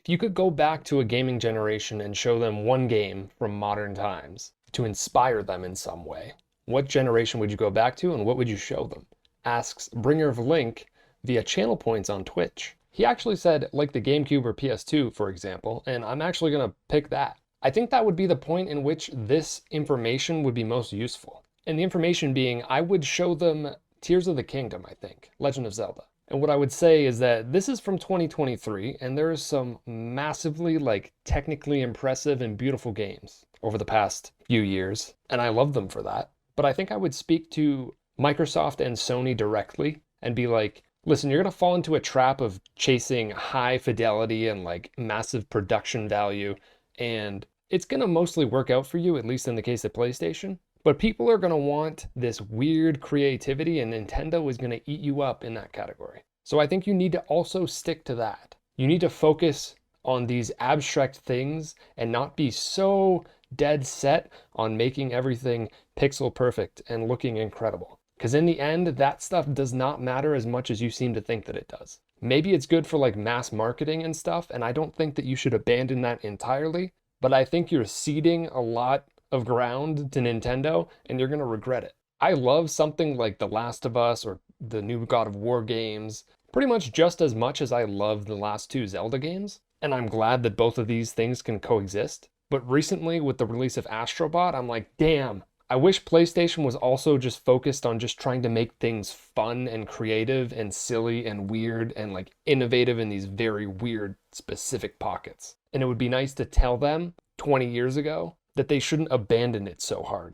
If you could go back to a gaming generation and show them one game from modern times to inspire them in some way, what generation would you go back to and what would you show them? Asks Bringer of Link via channel points on Twitch. He actually said, like the GameCube or PS2, for example, and I'm actually going to pick that. I think that would be the point in which this information would be most useful. And the information being, I would show them Tears of the Kingdom, I think, Legend of Zelda. And what I would say is that this is from 2023, and there is some massively, technically impressive and beautiful games over the past few years, and I love them for that. But I think I would speak to Microsoft and Sony directly and be like, listen, you're going to fall into a trap of chasing high fidelity and massive production value, and it's going to mostly work out for you, at least in the case of PlayStation. But people are going to want this weird creativity, and Nintendo is going to eat you up in that category. So I think you need to also stick to that. You need to focus on these abstract things and not be so dead set on making everything pixel perfect and looking incredible. Because in the end, that stuff does not matter as much as you seem to think that it does. Maybe it's good for mass marketing and stuff, and I don't think that you should abandon that entirely, but I think you're ceding a lot of ground to Nintendo, and you're going to regret it. I love something like The Last of Us or the new God of War games pretty much just as much as I love the last two Zelda games, and I'm glad that both of these things can coexist. But recently, with the release of Astro Bot, I'm like, damn, I wish PlayStation was also just focused on just trying to make things fun and creative and silly and weird and innovative in these very weird specific pockets. And it would be nice to tell them 20 years ago that they shouldn't abandon it so hard.